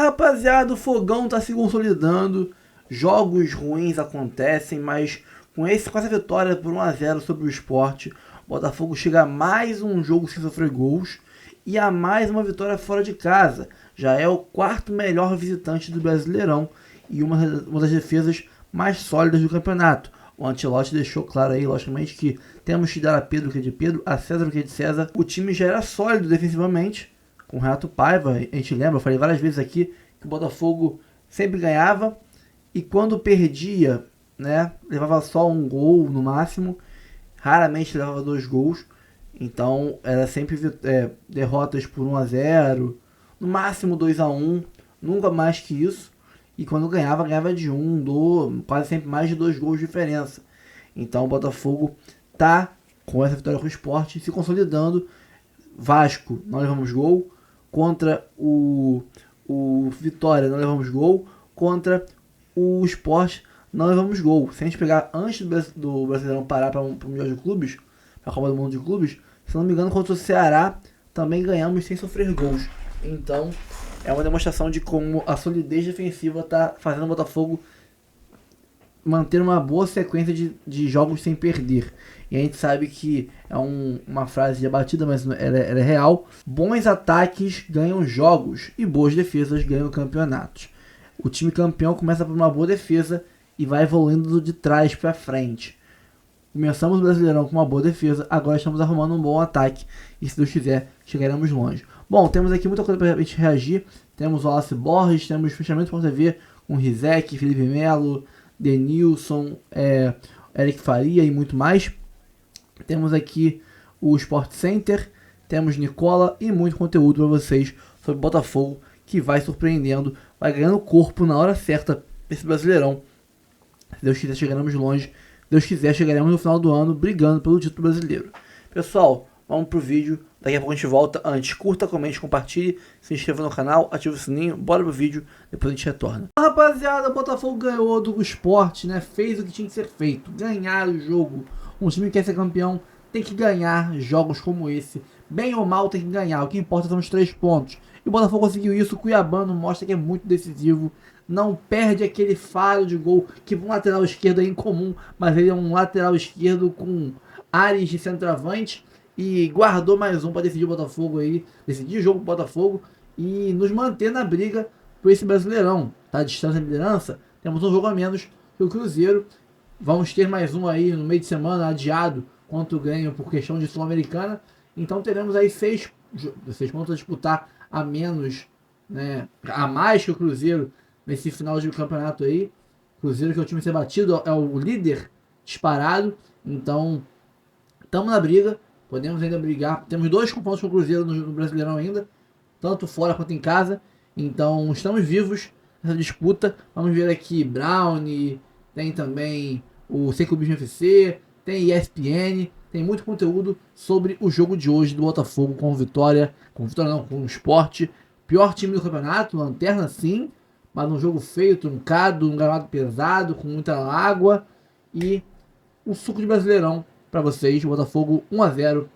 Rapaziada, o Fogão tá se consolidando, jogos ruins acontecem, mas com essa vitória por 1 a 0 sobre o Sport, o Botafogo chega a mais um jogo sem sofrer gols e a mais uma vitória fora de casa. Já é o quarto melhor visitante do Brasileirão e uma das defesas mais sólidas do campeonato. O Ancelotti deixou claro aí, logicamente, que temos que dar a Pedro o que é de Pedro, a César o que é de César. O time já era sólido defensivamente, com o Renato Paiva, a gente lembra, eu falei várias vezes aqui, que o Botafogo sempre ganhava e quando perdia, né, levava só um gol no máximo, raramente levava 2 gols, então era sempre derrotas por 1 a 0, no máximo 2 a 1, nunca mais que isso. E quando ganhava de 1, 2, quase sempre mais de 2 gols de diferença. Então o Botafogo tá com essa vitória com o Sport se consolidando. Vasco, não levamos gol. Contra o Vitória, não levamos gol. Contra o Sport, não levamos gol. Se a gente pegar antes do Brasileirão parar para o Mundial de Clubes, para a Copa do Mundo de Clubes, se não me engano, contra o Ceará, também ganhamos sem sofrer gols. Então é uma demonstração de como a solidez defensiva está fazendo o Botafogo manter uma boa sequência de jogos sem perder. E a gente sabe que é uma frase já batida, mas ela é real. Bons ataques ganham jogos e boas defesas ganham campeonatos. O time campeão começa por uma boa defesa e vai evoluindo de trás para frente. Começamos o Brasileirão com uma boa defesa, agora estamos arrumando um bom ataque e, se Deus quiser, chegaremos longe. Bom, temos aqui muita coisa para a gente reagir. Temos o Wallace Borges, temos fechamento para TV com Rizek, Felipe Melo, Denilson, Eric Faria e muito mais. Temos aqui o Sport Center, temos Nicola e muito conteúdo para vocês sobre o Botafogo, que vai surpreendendo, vai ganhando corpo na hora certa desse Brasileirão. Se Deus quiser, chegaremos longe. Se Deus quiser, chegaremos no final do ano brigando pelo título brasileiro. Pessoal, vamos pro vídeo. Daqui a pouco a gente volta. Antes, curta, comente, compartilhe, se inscreva no canal, ative o sininho, bora pro vídeo, depois a gente retorna. Rapaziada, o Botafogo ganhou do Sport, né? Fez o que tinha que ser feito, ganhar o jogo. Um time que quer ser campeão tem que ganhar jogos como esse. Bem ou mal tem que ganhar, o que importa são os 3 pontos. E o Botafogo conseguiu isso, o Cuiabano mostra que é muito decisivo. Não perde aquele faro de gol, que para um lateral esquerdo é incomum, mas ele é um lateral esquerdo com áreas de centroavante. E guardou mais um para decidir o Botafogo aí, decidir o jogo pro Botafogo e nos manter na briga por esse Brasileirão. Tá, a distância de liderança, temos um jogo a menos que o Cruzeiro. Vamos ter mais um aí no meio de semana adiado contra o Grêmio por questão de Sul-Americana. Então teremos aí 6 pontos a disputar a menos, né, a mais que o Cruzeiro nesse final de campeonato aí. Cruzeiro, que é o time a ser batido, é o líder disparado. Então estamos na briga. Podemos ainda brigar. Temos 2 confrontos com o Cruzeiro no Brasileirão ainda, tanto fora quanto em casa. Então estamos vivos nessa disputa. Vamos ver aqui Brownie, tem também o Sem Clubismo FC, tem ESPN, tem muito conteúdo sobre o jogo de hoje do Botafogo com o Sport. Pior time do campeonato, lanterna sim, mas um jogo feio, truncado, um gramado pesado, com muita água. E um suco de Brasileirão para vocês, o Botafogo 1 a 0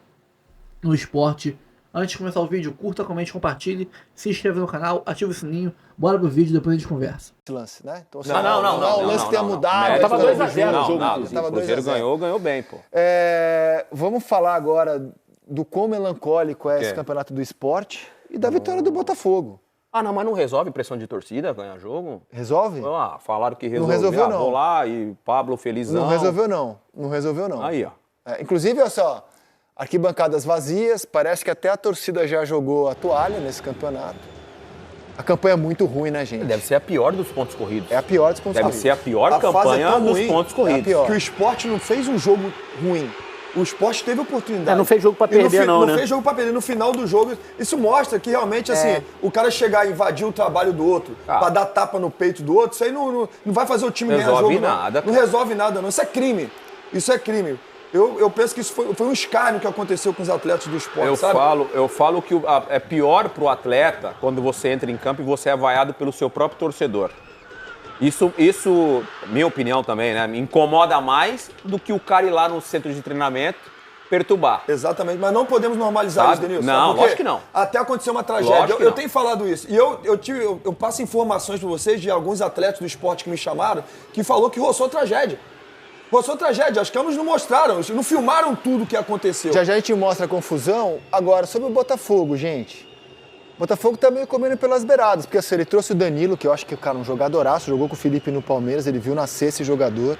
no Sport. Antes de começar o vídeo, curta, comente, compartilhe, se inscreva no canal, ative o sininho, bora pro vídeo, depois a gente conversa. Esse lance, né? Então, Não, o lance tenha mudado. Tava 2 a 0 o jogo. O Cruzeiro ganhou bem, pô. Vamos falar agora do quão melancólico é esse campeonato do Sport e da vitória do Botafogo. Ah, não, mas não resolve pressão de torcida, ganhar jogo? Resolve? Ah, falaram que resolveu. Não resolveu, não. Vou lá e Pablo felizão. Não resolveu, não. Não resolveu, não. Aí, ó. Inclusive, olha só, arquibancadas vazias, parece que até a torcida já jogou a toalha nesse campeonato. A campanha é muito ruim, né, gente? Deve ser a pior dos pontos corridos. É a pior dos pontos corridos. Deve ser a pior campanha dos pontos corridos. É a pior. Que o Sport não fez um jogo ruim. O Sport teve oportunidade. Não fez jogo pra perder, não, né? Não fez jogo pra perder. No final do jogo, isso mostra que realmente, assim, o cara chegar e invadir o trabalho do outro, pra dar tapa no peito do outro, isso aí não vai fazer o time ganhar jogo. Resolve nada. Não resolve nada, não. Isso é crime. Isso é crime. Eu penso que isso foi um escárnio que aconteceu com os atletas do Sport, sabe? Eu falo que é pior pro atleta quando você entra em campo e você é vaiado pelo seu próprio torcedor. Isso, minha opinião também, né? Me incomoda mais do que o cara ir lá no centro de treinamento perturbar. Exatamente, mas não podemos normalizar isso, Denilson. Não, lógico que não. Até aconteceu uma tragédia. Eu tenho falado isso. E eu passo informações para vocês de alguns atletas do esporte que me chamaram, que falou que roçou tragédia. Roçou tragédia. As câmeras não mostraram, não filmaram tudo o que aconteceu. Já a gente mostra a confusão. Agora, sobre o Botafogo, gente. O Botafogo tá meio comendo pelas beiradas, porque assim, ele trouxe o Danilo, que eu acho que, cara, um jogadoraço, jogou com o Felipe no Palmeiras, ele viu nascer esse jogador.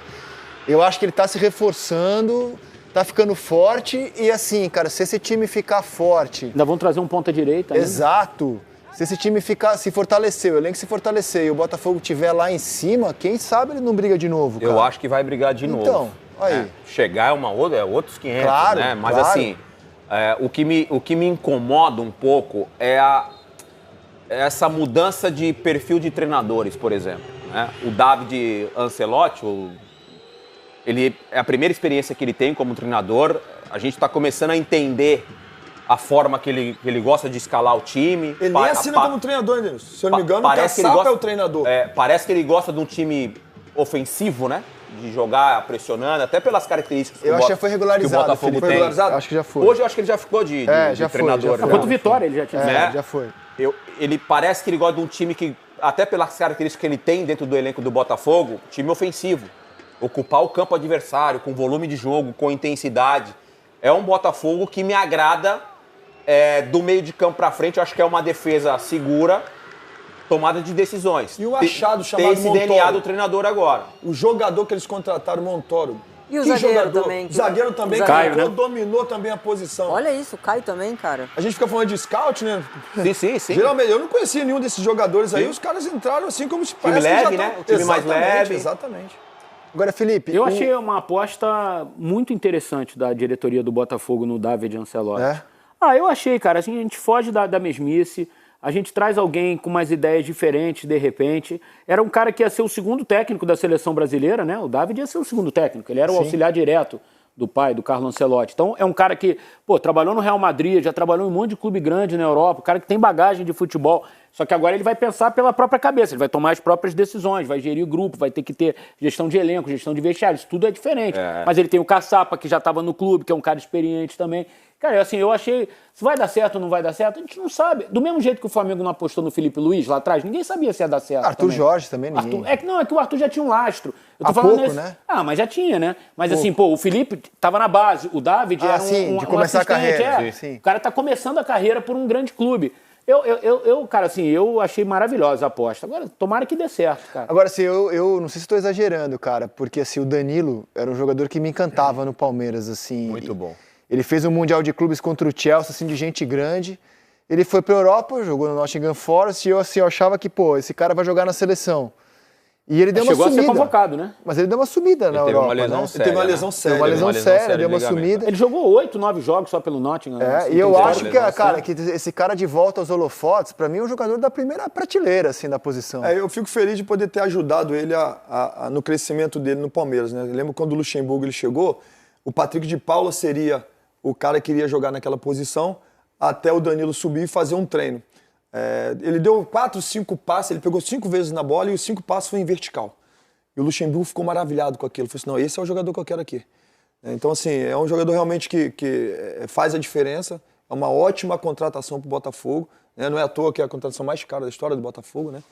Eu acho que ele tá se reforçando, tá ficando forte e assim, cara, se esse time ficar forte... Ainda vão trazer um ponta-direita. Exato. Se esse time se fortalecer, o elenco se fortalecer e o Botafogo estiver lá em cima, quem sabe ele não briga de novo, cara. Eu acho que vai brigar de novo. Então, aí. Chegar é outros 500, claro, né? Mas claro. assim, o que me incomoda um pouco é essa mudança de perfil de treinadores, por exemplo. Né? O David Ancelotti, ele é a primeira experiência que ele tem como treinador. A gente está começando a entender a forma que ele gosta de escalar o time. Ele nem assina como treinador, né? Se eu não me engano, o Caçapa é o treinador. Parece que ele gosta de um time ofensivo, né? De jogar pressionando, até pelas características eu acho que já foi regularizado, que o Botafogo Felipe. tem. Foi regularizado? Acho que já foi. Hoje eu acho que ele já ficou de treinador. Quanto Vitória ele já tinha. Já foi. Ele parece que ele gosta de um time que, até pelas características que ele tem dentro do elenco do Botafogo, time ofensivo. Ocupar o campo adversário, com volume de jogo, com intensidade. É um Botafogo que me agrada do meio de campo pra frente. Eu acho que é uma defesa segura, tomada de decisões. E o achado chamado Tem esse Montoro. DNA do treinador agora. O jogador que eles contrataram, Montoro. E o zagueiro jogador? também. Zagueiro também, Caio, que né? dominou também a posição. Olha isso, o Caio também, cara. A gente fica falando de scout, né? Sim. Geralmente, eu não conhecia nenhum desses jogadores aí, os caras entraram assim como se parece leve, que já né? O time mais leve. Exatamente. Agora, Felipe... Eu achei uma aposta muito interessante da diretoria do Botafogo no David Ancelotti. Eu achei, cara. Assim, a gente foge da mesmice, a gente traz alguém com umas ideias diferentes, de repente. Era um cara que ia ser o segundo técnico da seleção brasileira, né? O David ia ser o segundo técnico. Ele era o auxiliar direto do pai, do Carlo Ancelotti. Então, é um cara que, trabalhou no Real Madrid, já trabalhou em um monte de clube grande na Europa, um cara que tem bagagem de futebol. Só que agora ele vai pensar pela própria cabeça, ele vai tomar as próprias decisões, vai gerir o grupo, vai ter que ter gestão de elenco, gestão de vestiário, isso tudo é diferente. Mas ele tem o Caçapa, que já estava no clube, que é um cara experiente também. Cara, assim, eu achei, se vai dar certo ou não vai dar certo, a gente não sabe. Do mesmo jeito que o Flamengo não apostou no Felipe Luiz lá atrás, ninguém sabia se ia dar certo. Arthur Jorge também, ninguém. É que o Arthur já tinha um lastro. Eu tô Há falando pouco, né? Mas já tinha, né? Mas assim, o Felipe tava na base, o David era de começar a carreira. Sim. O cara tá começando a carreira por um grande clube. Cara, assim, eu achei maravilhosa a aposta. Agora, tomara que dê certo, cara. Agora, assim, eu não sei se estou exagerando, cara, porque assim, o Danilo era um jogador que me encantava no Palmeiras, assim. Muito bom. Ele fez um Mundial de Clubes contra o Chelsea, assim, de gente grande. Ele foi pra Europa, jogou no Nottingham Forest, e eu achava que, esse cara vai jogar na seleção. E ele deu uma sumida. Chegou a ser convocado, né? Mas ele deu uma sumida na Europa, uma lesão né? séria, Ele teve uma lesão séria. Deu uma lesão séria, deu uma sumida. Ele jogou 8, 9 jogos só pelo Nottingham. E eu acho que, cara, que esse cara de volta aos holofotes, pra mim, é um jogador da primeira prateleira, assim, da posição. Eu fico feliz de poder ter ajudado ele no crescimento dele no Palmeiras, né? Eu lembro quando o Luxemburgo ele chegou, o Patrick de Paula seria o cara que iria jogar naquela posição até o Danilo subir e fazer um treino. Ele deu 4, 5 passes, ele pegou 5 vezes na bola e os 5 passes foram em vertical. E o Luxemburgo ficou maravilhado com aquilo. Ele falou assim, não, esse é o jogador que eu quero aqui. Então, assim, é um jogador realmente que faz a diferença. É uma ótima contratação para o Botafogo. Né? Não é à toa que é a contratação mais cara da história do Botafogo, né?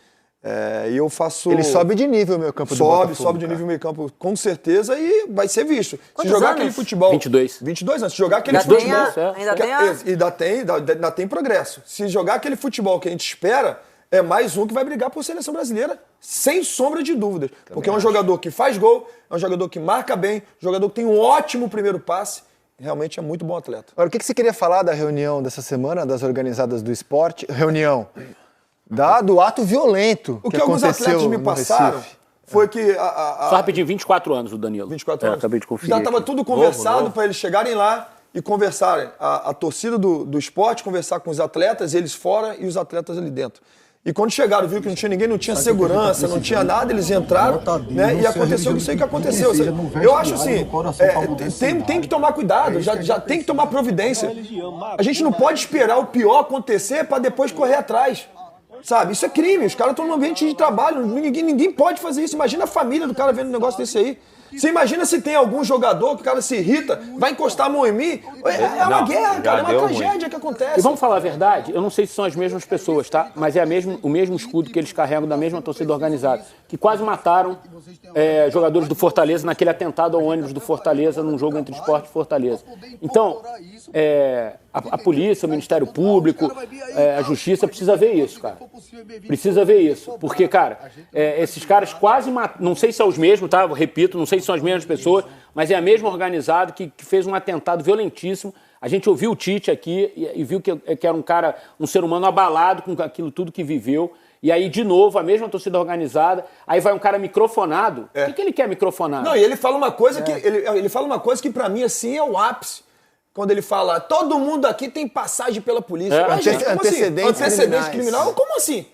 E eu faço... Ele sobe de nível o meio campo do Botafogo. Sobe de nível o meio campo, com certeza, e vai ser visto. Quantos se jogar anos? aquele futebol... 22. 22 anos. Se jogar aquele Ainda futebol... tem Ainda tem progresso. Se jogar aquele futebol que a gente espera, é mais um que vai brigar por seleção brasileira, sem sombra de dúvidas. Porque é um jogador que faz gol, é um jogador que marca bem, um jogador que tem um ótimo primeiro passe. Realmente é muito bom atleta. Agora, o que você queria falar da reunião dessa semana, das organizadas do esporte? Reunião do ato violento o que aconteceu alguns atletas me passaram foi que... Só rapidinho, 24 anos o Danilo. 24 anos. Acabei de conferir. Já estava aqui. tudo conversado para eles chegarem lá e conversarem. A torcida do esporte conversar com os atletas, eles fora e os atletas ali dentro. E quando chegaram, viu que não tinha ninguém, não tinha segurança, não tinha nada, eles entraram, né? E aconteceu isso aí que aconteceu. Eu acho assim, tem que tomar cuidado, já tem que tomar providência. A gente não pode esperar o pior acontecer para depois correr atrás. Sabe? Isso é crime, os caras estão num ambiente de trabalho, ninguém pode fazer isso. Imagina a família do cara vendo um negócio desse aí. Você imagina se tem algum jogador que o cara se irrita, vai encostar a mão em mim? É uma guerra, cara, é uma tragédia que acontece. E vamos falar a verdade? Eu não sei se são as mesmas pessoas, tá? Mas é o mesmo escudo que eles carregam da mesma torcida organizada. Que quase mataram jogadores do Fortaleza naquele atentado ao ônibus do Fortaleza num jogo entre Sport e Fortaleza. Então, a polícia, o Ministério Público, a Justiça precisa ver isso, cara. Precisa ver isso. Porque, cara, esses caras quase mataram. Não sei se são os mesmos, tá? Repito, não sei se são as mesmas pessoas, mas é a mesma organizada que fez um atentado violentíssimo. A gente ouviu o Tite aqui e viu que era um ser humano abalado com aquilo tudo que viveu. E aí, de novo, a mesma torcida organizada, aí vai um cara microfonado. O que ele quer microfonar? Não, e ele fala uma coisa que ele fala uma coisa que pra mim assim é o ápice. Quando ele fala, todo mundo aqui tem passagem pela polícia. Antecedente criminal? Como assim?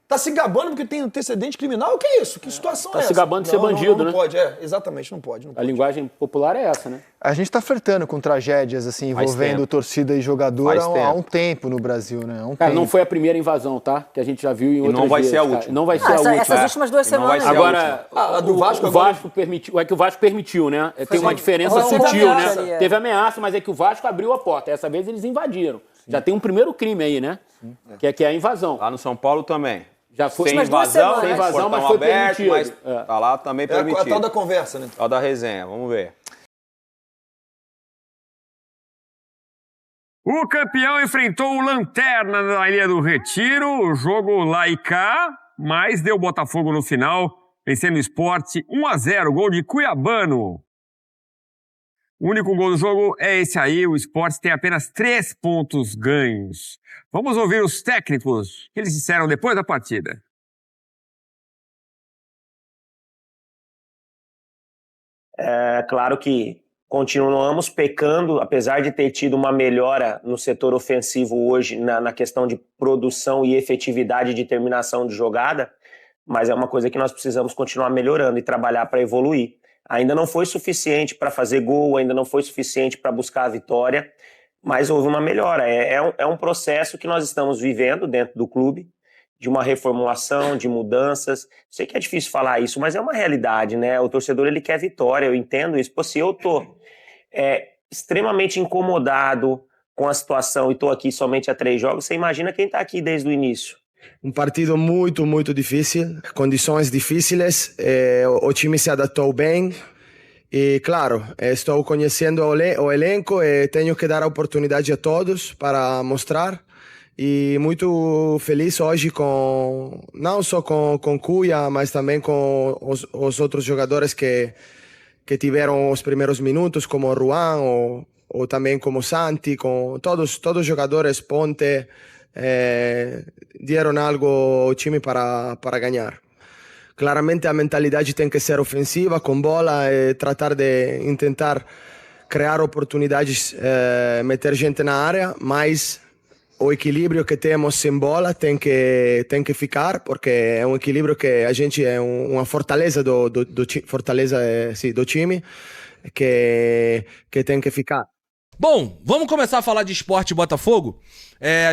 Tá se gabando porque tem antecedente criminal? O que é isso? Que situação é essa? Tá se gabando de ser bandido, né? Não pode, exatamente, não pode. A linguagem popular é essa, né? A gente tá flertando com tragédias, assim, envolvendo torcida e jogador há um tempo no Brasil, né? Cara, não foi a primeira invasão, tá? Que a gente já viu em outras vezes. Não vai ser a última. Não vai ser a última. Essas últimas 2 semanas. Agora, a do Vasco, o Vasco permitiu. É que o Vasco permitiu, né? Tem uma diferença sutil, né? Teve ameaça, mas é que o Vasco abriu a porta. Dessa vez eles invadiram. Já tem um primeiro crime aí, né? Que é a invasão. Lá no São Paulo também. Já foi sem invasão, mas foi aberto, permitido. Mas tá lá também permitido. É a tal da conversa, né? Tal da resenha, vamos ver. O campeão enfrentou o Lanterna na Ilha do Retiro, o jogo lá e cá, mas deu Botafogo no final, vencendo o Sport 1-0, gol de Cuiabano. O único gol do jogo é esse aí, o Sport tem apenas 3 pontos ganhos. Vamos ouvir os técnicos, o que eles disseram depois da partida. É claro que continuamos pecando, apesar de ter tido uma melhora no setor ofensivo hoje, na questão de produção e efetividade de terminação de jogada, mas é uma coisa que nós precisamos continuar melhorando e trabalhar para evoluir. Ainda não foi suficiente para fazer gol, ainda não foi suficiente para buscar a vitória, mas houve uma melhora. É um processo que nós estamos vivendo dentro do clube, de uma reformulação, de mudanças. Sei que é difícil falar isso, mas é uma realidade, né? O torcedor, ele quer vitória, eu entendo isso. Pô, se eu estou extremamente incomodado com a situação e estou aqui somente há 3 jogos, você imagina quem está aqui desde o início. Um partido muito, muito difícil, condições difíceis, o time se adaptou bem e, claro, estou conhecendo o elenco e tenho que dar a oportunidade a todos para mostrar. E muito feliz hoje não só com Cuia, mas também com os outros jogadores que tiveram os primeiros minutos, como o Ruan ou também como Santi, com todos os jogadores Ponte, deram algo ao time para ganhar. Claramente a mentalidade tem que ser ofensiva, com bola, e tratar de tentar criar oportunidades, meter gente na área, mas o equilíbrio que temos sem bola tem que ficar, porque é um equilíbrio que a gente é uma fortaleza do time que tem que ficar. Bom, vamos começar a falar de esporte Botafogo?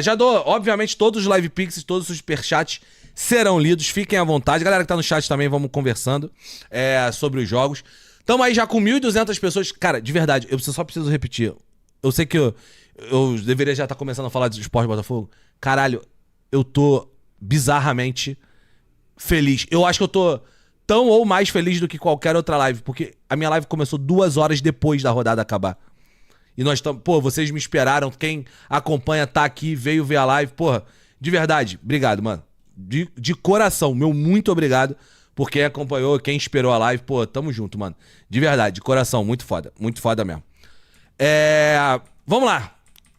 Já dou, obviamente, todos os live pix, todos os superchats serão lidos, fiquem à vontade. Galera que tá no chat também, vamos conversando sobre os jogos. Tamo aí já com 1.200 pessoas. Cara, de verdade, eu só preciso repetir. Eu sei que eu deveria já estar começando a falar de esporte Botafogo. Caralho, eu tô bizarramente feliz. Eu acho que eu tô tão ou mais feliz do que qualquer outra live, porque a minha live começou 2 horas depois da rodada acabar. E nós estamos... Pô, vocês me esperaram. Quem acompanha tá aqui, veio ver a live. Porra, de verdade, obrigado, mano. De coração, meu muito obrigado por quem acompanhou, quem esperou a live. Pô, tamo junto, mano. De verdade, de coração, muito foda mesmo. Vamos lá.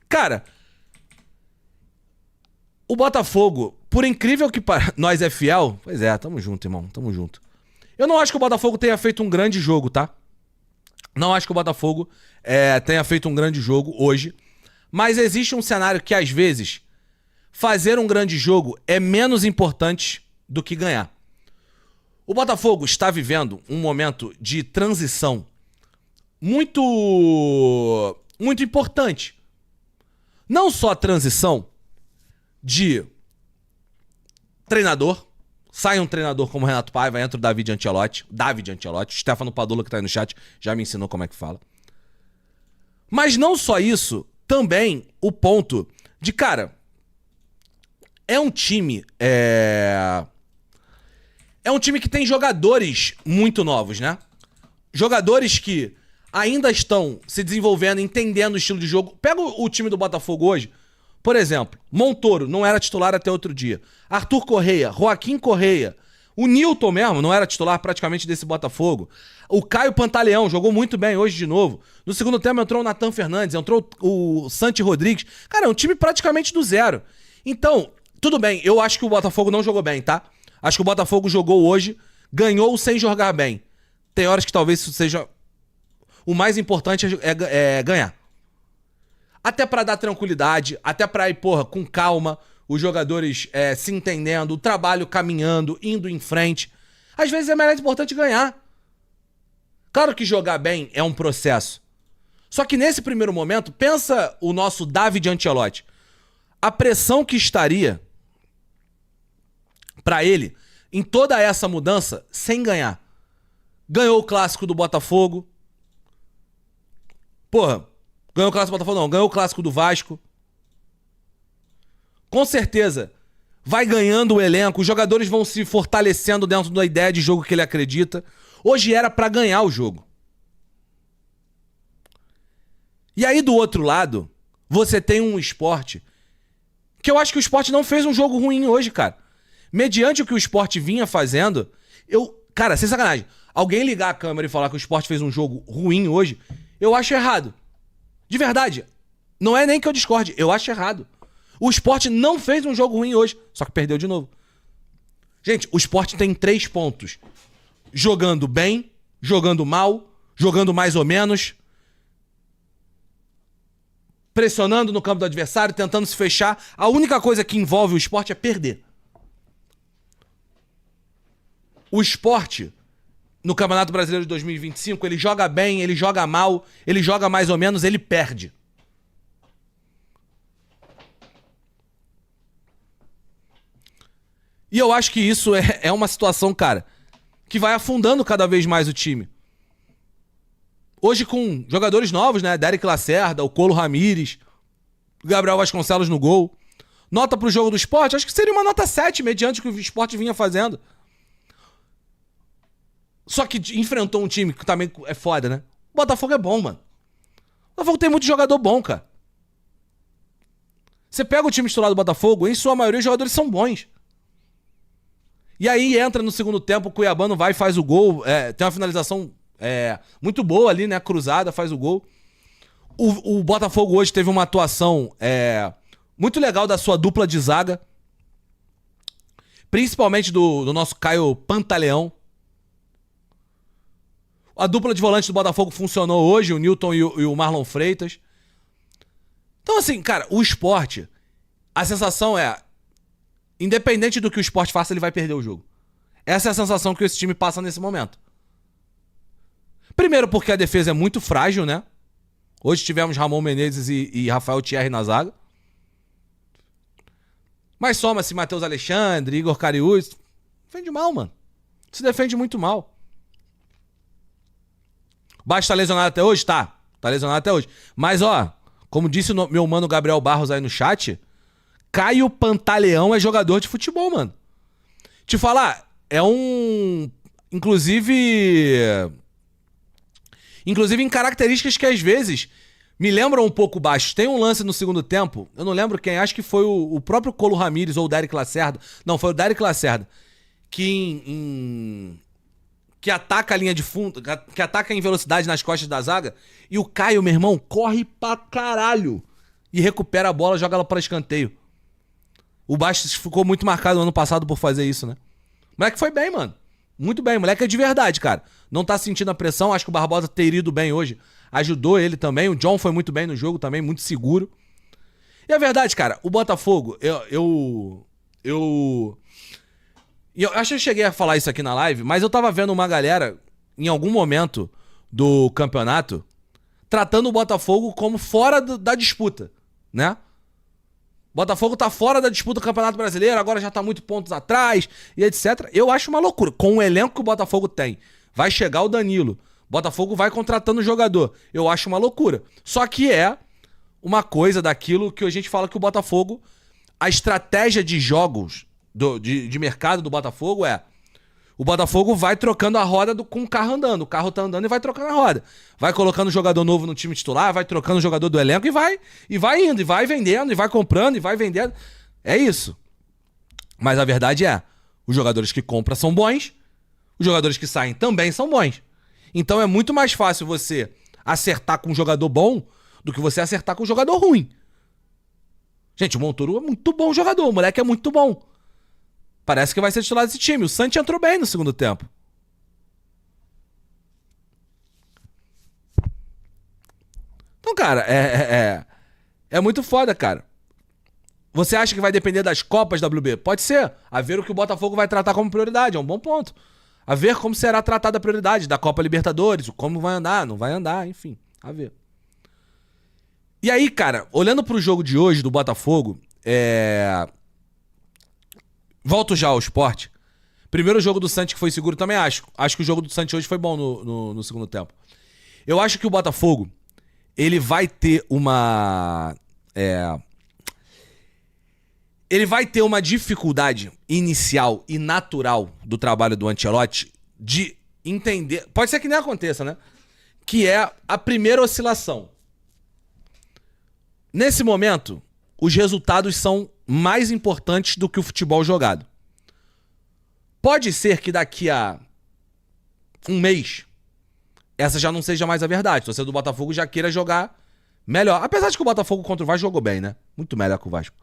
Cara, o Botafogo, por incrível que nós é fiel... Pois é, tamo junto, irmão, tamo junto. Eu não acho que o Botafogo tenha feito um grande jogo, tá? Não acho que o Botafogo tenha feito um grande jogo hoje. Mas existe um cenário que, às vezes, fazer um grande jogo é menos importante do que ganhar. O Botafogo está vivendo um momento de transição muito importante. Não só a transição de treinador, sai um treinador como o Renato Paiva, entra o David Ancelotti, o Stefano Padula que tá aí no chat já me ensinou como é que fala. Mas não só isso, também o ponto de, cara, é um time que tem jogadores muito novos, né? Jogadores que ainda estão se desenvolvendo, entendendo o estilo de jogo. Pega o time do Botafogo hoje, por exemplo, Montoro não era titular até outro dia. Arthur Correia, Joaquim Correia, o Nilton mesmo não era titular praticamente desse Botafogo. O Caio Pantaleão jogou muito bem hoje de novo. No segundo tempo entrou o Nathan Fernandes, entrou o Santi Rodrigues. Cara, é um time praticamente do zero. Então, tudo bem, eu acho que o Botafogo não jogou bem, tá? Acho que o Botafogo jogou hoje, ganhou sem jogar bem. Tem horas que talvez isso seja... O mais importante é ganhar. Até pra dar tranquilidade, até pra ir, com calma, os jogadores se entendendo, o trabalho caminhando, indo em frente. Às vezes é mais importante ganhar. Claro que jogar bem é um processo. Só que nesse primeiro momento, pensa o nosso David Ancelotti. A pressão que estaria pra ele em toda essa mudança sem ganhar. Ganhou o clássico do Botafogo. Ganhou o clássico do Botafogo não, ganhou o clássico do Vasco. Com certeza vai ganhando o elenco, os jogadores vão se fortalecendo dentro da ideia de jogo que ele acredita. Hoje era pra ganhar o jogo. E aí do outro lado, você tem um Sport que eu acho que o Sport não fez um jogo ruim hoje, cara. Mediante o que o Sport vinha fazendo, cara, sem sacanagem, alguém ligar a câmera e falar que o Sport fez um jogo ruim hoje, eu acho errado. De verdade. Não é nem que eu discorde, eu acho errado. O Sport não fez um jogo ruim hoje, só que perdeu de novo. Gente, o Sport tem 3 pontos. Jogando bem, jogando mal, jogando mais ou menos, pressionando no campo do adversário, tentando se fechar. A única coisa que envolve o Sport é perder. O Sport, no Campeonato Brasileiro de 2025, ele joga bem, ele joga mal, ele joga mais ou menos, ele perde. E eu acho que isso é uma situação, cara, que vai afundando cada vez mais o time. Hoje com jogadores novos, né? Derek Lacerda, o Colo Ramires, Gabriel Vasconcelos no gol. Nota pro jogo do Sport? Acho que seria uma nota 7, mediante o que o Sport vinha fazendo. Só que enfrentou um time que também é foda, né? O Botafogo é bom, mano. O Botafogo tem muito jogador bom, cara. Você pega o time titular do Botafogo, em sua maioria os jogadores são bons. E aí entra no segundo tempo, o Cuiabano vai e faz o gol. Tem uma finalização muito boa ali, né? Cruzada, faz o gol. O Botafogo hoje teve uma atuação muito legal da sua dupla de zaga. Principalmente do nosso Caio Pantaleão. A dupla de volante do Botafogo funcionou hoje, o Nilton e o Marlon Freitas. Então assim, cara, o Sport, a sensação independente do que o Sport faça, ele vai perder o jogo. Essa é a sensação que esse time passa nesse momento. Primeiro porque a defesa é muito frágil, né? Hoje tivemos Ramon Menezes e Rafael Thierry na zaga. Mas soma-se Matheus Alexandre, Igor Cariús. Defende mal, mano. Se defende muito mal. Baixo tá lesionado até hoje? Tá lesionado até hoje. Mas, como disse o meu mano Gabriel Barros aí no chat, Caio Pantaleão é jogador de futebol, mano. Te falar, Inclusive em características que às vezes me lembram um pouco baixo. Tem um lance no segundo tempo, eu não lembro quem, acho que foi o próprio Colo Ramires ou o Derek Lacerda. Não, foi o Derek Lacerda. Que ataca a linha de fundo, que ataca em velocidade nas costas da zaga. E o Caio, meu irmão, corre pra caralho. E recupera a bola, joga ela para escanteio. O Bastos ficou muito marcado no ano passado por fazer isso, né? O moleque foi bem, mano. Muito bem. O moleque é de verdade, cara. Não tá sentindo a pressão. Acho que o Barbosa ter ido bem hoje ajudou ele também. O John foi muito bem no jogo também, muito seguro. E a verdade, cara, o Botafogo, eu acho que eu cheguei a falar isso aqui na live, mas eu tava vendo uma galera, em algum momento do campeonato, tratando o Botafogo como fora da disputa, né? O Botafogo tá fora da disputa do Campeonato Brasileiro, agora já tá muito pontos atrás e etc. Eu acho uma loucura. Com o elenco que o Botafogo tem, vai chegar o Danilo, Botafogo vai contratando o jogador. Eu acho uma loucura. Só que é uma coisa daquilo que a gente fala que o Botafogo, a estratégia de jogos, de mercado do Botafogo é: o Botafogo vai trocando a roda com o carro andando. O carro tá andando e vai trocando a roda. Vai colocando jogador novo no time titular, vai trocando o jogador do elenco e vai indo, e vai vendendo, e vai comprando, e vai vendendo. É isso. Mas a verdade é, os jogadores que compram são bons, os jogadores que saem também são bons. Então é muito mais fácil você acertar com um jogador bom do que você acertar com um jogador ruim. Gente, o Montoro é muito bom jogador, o moleque é muito bom. Parece que vai ser titular desse time. O Santi entrou bem no segundo tempo. Então, cara, é muito foda, cara. Você acha que vai depender das Copas WB? Pode ser. A ver o que o Botafogo vai tratar como prioridade. É um bom ponto. A ver como será tratada a prioridade da Copa Libertadores. Como vai andar, não vai andar, enfim. A ver. E aí, cara, olhando pro jogo de hoje do Botafogo, volto já ao Sport. Primeiro jogo do Santos que foi seguro também acho. Acho que o jogo do Santos hoje foi bom no segundo tempo. Eu acho que o Botafogo, ele vai ter uma... Ele vai ter uma dificuldade inicial e natural do trabalho do Ancelotti de entender... Pode ser que nem aconteça, né? Que é a primeira oscilação. Nesse momento, os resultados são mais importantes do que o futebol jogado. Pode ser que daqui a um mês essa já não seja mais a verdade. O torcedor do Botafogo já queira jogar melhor. Apesar de que o Botafogo contra o Vasco jogou bem, né? Muito melhor que o Vasco.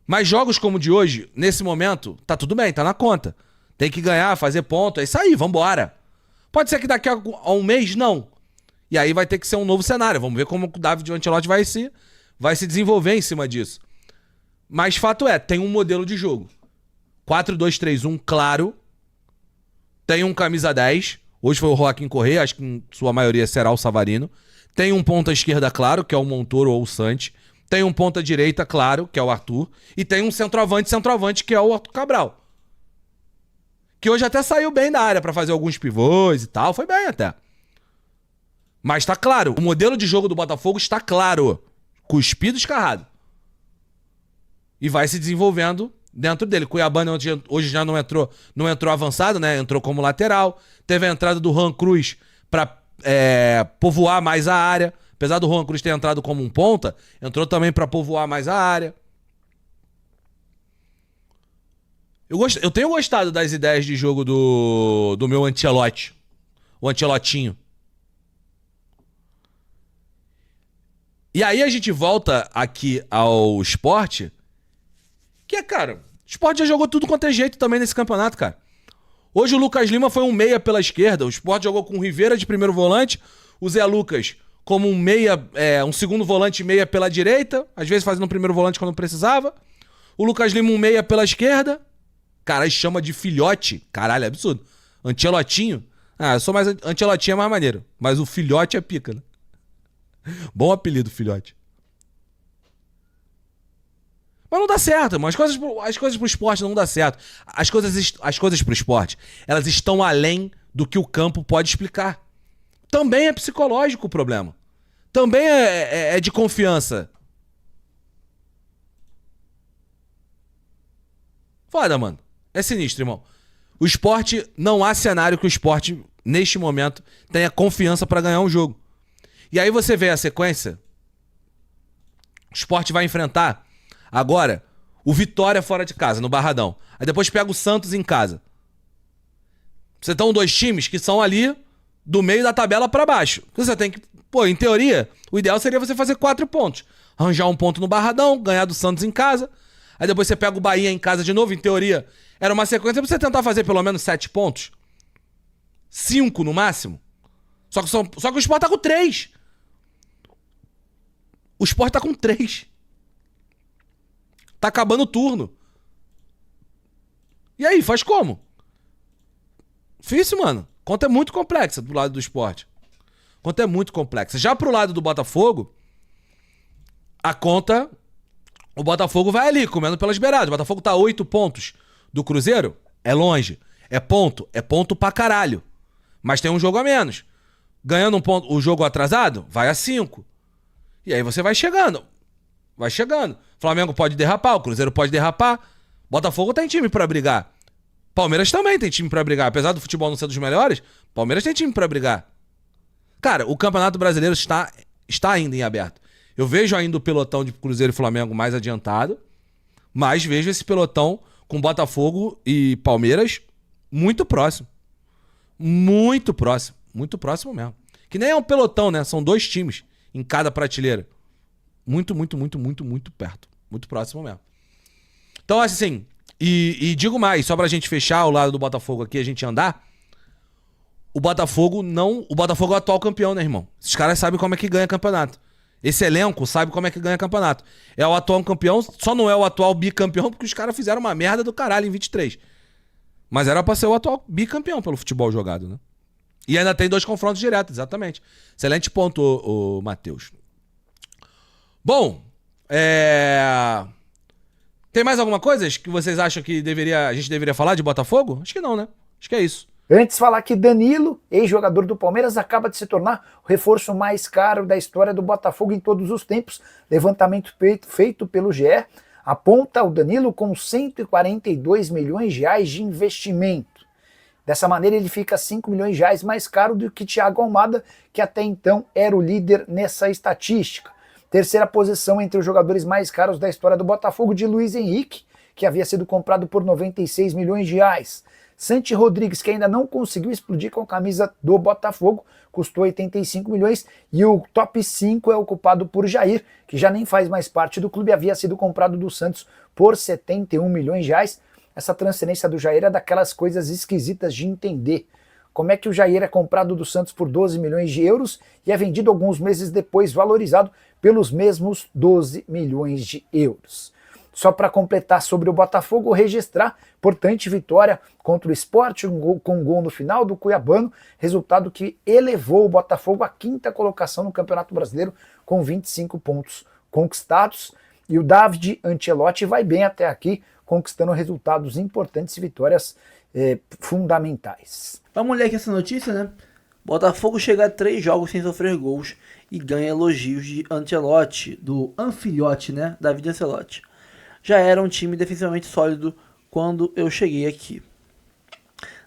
Mas jogos como o de hoje, nesse momento, tá tudo bem, tá na conta. Tem que ganhar, fazer ponto, é isso aí, vambora. Pode ser que daqui a um mês, não. E aí vai ter que ser um novo cenário. Vamos ver como o David Ancelotti vai se desenvolver em cima disso. Mas fato é, tem um modelo de jogo. 4-2-3-1, claro. Tem um camisa 10. Hoje foi o Joaquim Correa, acho que em sua maioria será o Savarino. Tem um ponta esquerda, claro, que é o Montoro ou o Santi. Tem um ponta direita, claro, que é o Arthur. E tem um centroavante, que é o Arthur Cabral. Que hoje até saiu bem da área pra fazer alguns pivôs e tal. Foi bem até. Mas tá claro, o modelo de jogo do Botafogo está claro. Cuspido e escarrado. E vai se desenvolvendo dentro dele. Cuiabano hoje já não entrou avançado, né? Entrou como lateral. Teve a entrada do Juan Cruz pra povoar mais a área. Apesar do Juan Cruz ter entrado como um ponta, entrou também pra povoar mais a área. Eu tenho gostado das ideias de jogo do meu Ancelotti. O Ancelotinho. E aí a gente volta aqui ao Sport, que cara, o Sport já jogou tudo quanto é jeito também nesse campeonato, cara. Hoje o Lucas Lima foi um meia pela esquerda, o Sport jogou com o Rivera de primeiro volante, o Zé Lucas como um meia, um segundo volante meia pela direita, às vezes fazendo o primeiro volante quando precisava. O Lucas Lima um meia pela esquerda. Caralho, chama de filhote. Caralho, é absurdo. Ancelotinho. Eu sou mais... Ancelotinho é mais maneiro, mas o filhote é pica, né? Bom apelido, filhote. Mas não dá certo, mano. As coisas pro esporte não dá certo. As coisas pro esporte, elas estão além do que o campo pode explicar. Também é psicológico o problema. Também é de confiança. Foda, mano. É sinistro, irmão. O esporte, não há cenário que o esporte, neste momento, tenha confiança pra ganhar um jogo. E aí você vê a sequência. O Sport vai enfrentar agora o Vitória fora de casa, no Barradão. Aí depois pega o Santos em casa. Você tem dois times que são ali do meio da tabela pra baixo. Você tem que... em teoria, o ideal seria você fazer 4 pontos. Arranjar um ponto no Barradão, ganhar do Santos em casa. Aí depois você pega o Bahia em casa de novo. Em teoria, era uma sequência pra você tentar fazer pelo menos 7 pontos. 5 no máximo. Só que o Sport tá com 3. O Sport tá com 3. Tá acabando o turno. E aí, faz como? Difícil, mano. A conta é muito complexa do lado do Sport. A conta é muito complexa. Já pro lado do Botafogo, a conta o Botafogo vai ali, comendo pelas beiradas. O Botafogo tá a 8 pontos do Cruzeiro, é longe. É ponto pra caralho. Mas tem um jogo a menos. Ganhando um ponto, o jogo atrasado, vai a 5. E aí você vai chegando. Vai chegando. Flamengo pode derrapar, o Cruzeiro pode derrapar. Botafogo tem time pra brigar. Palmeiras também tem time pra brigar. Apesar do futebol não ser dos melhores, Palmeiras tem time pra brigar. Cara, o Campeonato Brasileiro está ainda em aberto. Eu vejo ainda o pelotão de Cruzeiro e Flamengo mais adiantado, mas vejo esse pelotão com Botafogo e Palmeiras muito próximo. Muito próximo. Muito próximo mesmo. Que nem é um pelotão, né? São 2 times em cada prateleira. Muito perto. Muito próximo mesmo. Então, assim, e digo mais, só pra gente fechar o lado do Botafogo aqui, a gente andar, o Botafogo é o atual campeão, né, irmão? Esses caras sabem como é que ganha campeonato. Esse elenco sabe como é que ganha campeonato. É o atual campeão, só não é o atual bicampeão porque os caras fizeram uma merda do caralho em 23. Mas era pra ser o atual bicampeão pelo futebol jogado, né? E ainda tem 2 confrontos diretos, exatamente. Excelente ponto, ô Matheus. Bom, tem mais alguma coisa que vocês acham que a gente deveria falar de Botafogo? Acho que não, né? Acho que é isso. Antes falar que Danilo, ex-jogador do Palmeiras, acaba de se tornar o reforço mais caro da história do Botafogo em todos os tempos. Levantamento feito pelo GE aponta o Danilo com 142 milhões de reais de investimento. Dessa maneira ele fica 5 milhões de reais mais caro do que Thiago Almada, que até então era o líder nessa estatística. Terceira posição entre os jogadores mais caros da história do Botafogo, de Luiz Henrique, que havia sido comprado por 96 milhões de reais. Santi Rodrigues, que ainda não conseguiu explodir com a camisa do Botafogo, custou 85 milhões, e o top 5 é ocupado por Jair, que já nem faz mais parte do clube, havia sido comprado do Santos por 71 milhões de reais. Essa transferência do Jair é daquelas coisas esquisitas de entender. Como é que o Jair é comprado do Santos por 12 milhões de euros e é vendido alguns meses depois, valorizado pelos mesmos 12 milhões de euros? Só para completar sobre o Botafogo, registrar importante vitória contra o Sport, com um gol no final do Cuiabano, resultado que elevou o Botafogo à 5ª colocação no Campeonato Brasileiro com 25 pontos conquistados. E o David Ancelotti vai bem até aqui, conquistando resultados importantes e vitórias fundamentais. Vamos ler aqui essa notícia, né? Botafogo chega a 3 jogos sem sofrer gols e ganha elogios de Ancelotti, do anfilhote, né? David Ancelotti. Já era um time defensivamente sólido quando eu cheguei aqui.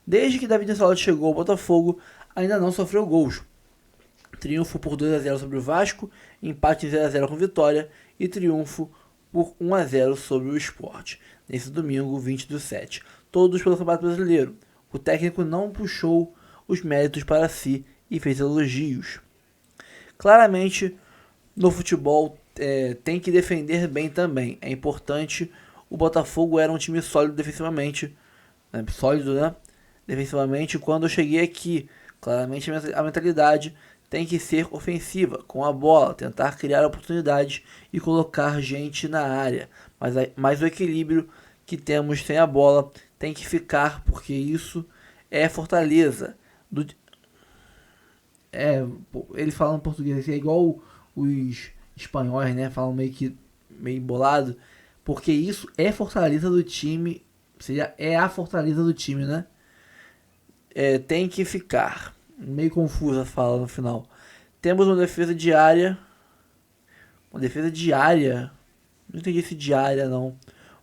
Desde que David Ancelotti chegou ao Botafogo, ainda não sofreu gols. Triunfo por 2-0 sobre o Vasco, empate 0-0 com Vitória e triunfo por 1-0 sobre o Sport, nesse domingo 20/7. Todos pelo Campeonato Brasileiro. O técnico não puxou os méritos para si e fez elogios. Claramente, no futebol tem que defender bem também. É importante. O Botafogo era um time sólido defensivamente. Sólido, né? Defensivamente, quando eu cheguei aqui. Claramente a mentalidade tem que ser ofensiva, com a bola, tentar criar oportunidades e colocar gente na área. Mas o equilíbrio que temos sem a bola tem que ficar, porque isso é fortaleza. Ele fala em português, é igual os espanhóis, né? Falam meio embolado, porque isso é fortaleza do time, ou seja, é a fortaleza do time, né? Tem que ficar. Meio confusa a fala no final. Temos uma defesa diária. Uma defesa diária. Não entendi se diária, não.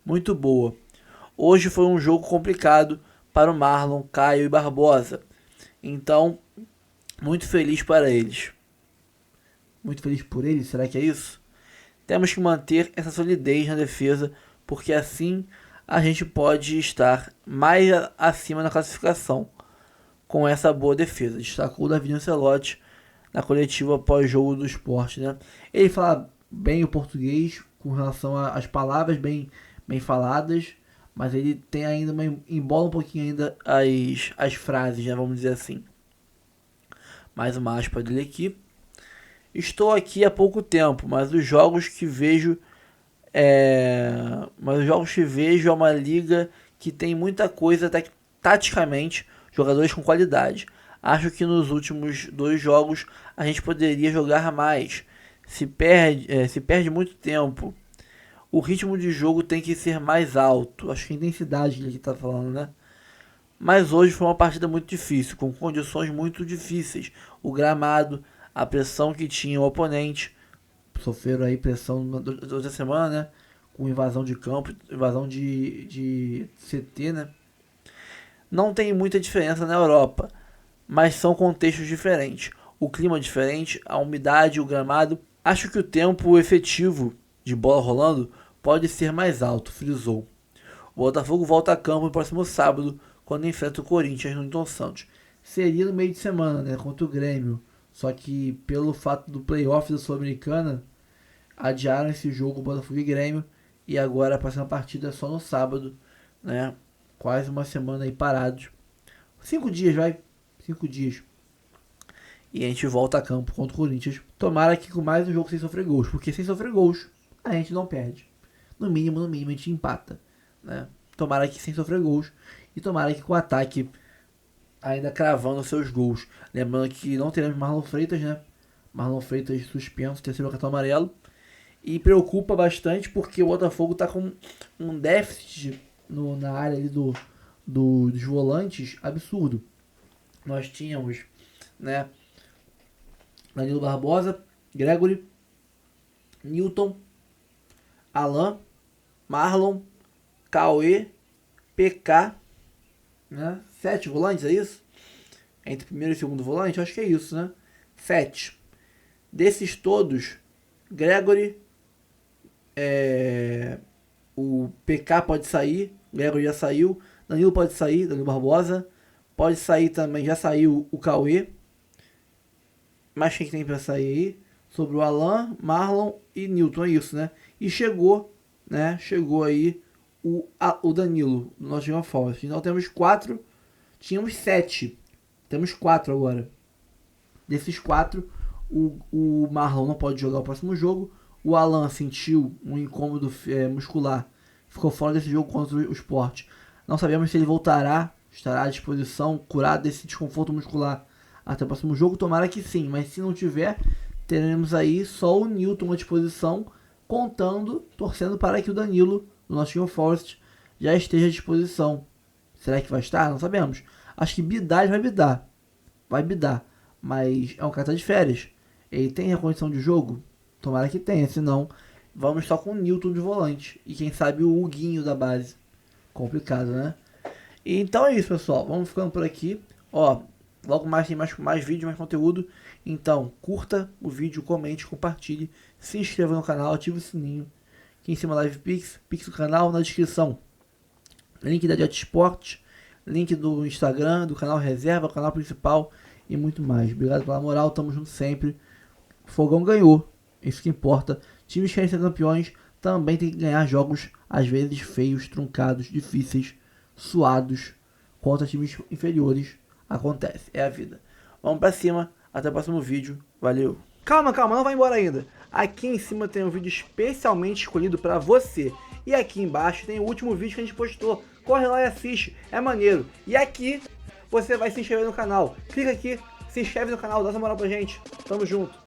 Muito boa. Hoje foi um jogo complicado para o Marlon, Caio e Barbosa. Então, muito feliz para eles. Muito feliz por eles, será que é isso? Temos que manter essa solidez na defesa, porque assim a gente pode estar mais acima na classificação com essa boa defesa. Destacou o David Ancelotti na coletiva pós-jogo do Sport, né? Ele fala bem o português com relação às palavras bem faladas, mas ele tem ainda embola um pouquinho ainda as frases, né? Vamos dizer assim. Mais uma aspa dele aqui. Estou aqui há pouco tempo, mas os jogos que vejo é uma liga que tem muita coisa taticamente, jogadores com qualidade. Acho que nos últimos 2 jogos a gente poderia jogar mais. Se perde muito tempo. o ritmo de jogo tem que ser mais alto. Acho que a intensidade que ele tá falando, né? Mas hoje foi uma partida muito difícil, com condições muito difíceis. O gramado, a pressão que tinha o oponente, sofreram aí pressão durante a semana, né? Com invasão de campo, invasão de CT, né? Não tem muita diferença na Europa, mas são contextos diferentes. O clima é diferente, a umidade, o gramado. Acho que o tempo efetivo de bola rolando pode ser mais alto, frisou. O Botafogo volta a campo no próximo sábado, quando enfrenta o Corinthians no Newton Santos. Seria no meio de semana, né? Contra o Grêmio. Só que pelo fato do playoff da Sul-Americana, adiaram esse jogo, Botafogo e Grêmio. E agora a próxima partida é só no sábado, né? Quase uma semana aí parados. 5 dias, vai. 5 dias. E a gente volta a campo contra o Corinthians. Tomara que com mais um jogo sem sofrer gols. Porque sem sofrer gols, a gente não perde. No mínimo, a gente empata, né? Tomara que sem sofrer gols. E tomara que com o ataque ainda cravando seus gols. Lembrando que não teremos Marlon Freitas, né? Marlon Freitas suspenso, terceiro cartão amarelo. E preocupa bastante porque o Botafogo está com um déficit na área ali dos volantes absurdo. Nós tínhamos, né, Danilo Barbosa, Gregory, Newton, Alan, Marlon, Cauê, PK, né? 7 volantes, é isso? Entre primeiro e segundo volante? Acho que é isso, né? 7. Desses todos, Gregory, o PK pode sair, Gregory já saiu, Danilo pode sair, Danilo Barbosa, pode sair também, já saiu o Cauê, mas quem tem pra sair aí? Sobre o Alan, Marlon e Newton, é isso, né? E chegou, né? Chegou aí o Danilo, do Nottingham Forest. Então temos 4, tínhamos 7, temos 4 agora. Desses 4, o Marlon não pode jogar o próximo jogo. O Alan sentiu um incômodo muscular, ficou fora desse jogo contra o Sport. Não sabemos se ele voltará, estará à disposição, curado desse desconforto muscular até o próximo jogo. Tomara que sim, mas se não tiver, teremos aí só o Newton à disposição, torcendo para que o Danilo, do Nottingham Forest, já esteja à disposição. Será que vai estar? Não sabemos. Acho que bidar vai bidar, mas é um cara que tá de férias. Ele tem a condição de jogo? Tomara que tenha, senão vamos só com o Newton de volante. E quem sabe o Huguinho da base. Complicado, né? E então é isso, pessoal. Vamos ficando por aqui. Ó, logo mais tem mais vídeo, mais conteúdo. Então, curta o vídeo, comente, compartilhe. Se inscreva no canal, ative o sininho. Aqui em cima Live Pix do canal na descrição. Link da Jet Sport, link do Instagram, do canal Reserva, canal principal e muito mais. Obrigado pela moral, tamo junto sempre. Fogão ganhou. Isso que importa. Times que querem ser campeões também tem que ganhar jogos, às vezes feios, truncados, difíceis, suados, contra times inferiores. Acontece, é a vida. Vamos pra cima, até o próximo vídeo. Valeu. Calma, não vai embora ainda. Aqui em cima tem um vídeo especialmente escolhido pra você. E aqui embaixo tem o último vídeo que a gente postou. Corre lá e assiste, é maneiro. E aqui você vai se inscrever no canal. Clica aqui, se inscreve no canal, dá essa moral pra gente. Tamo junto.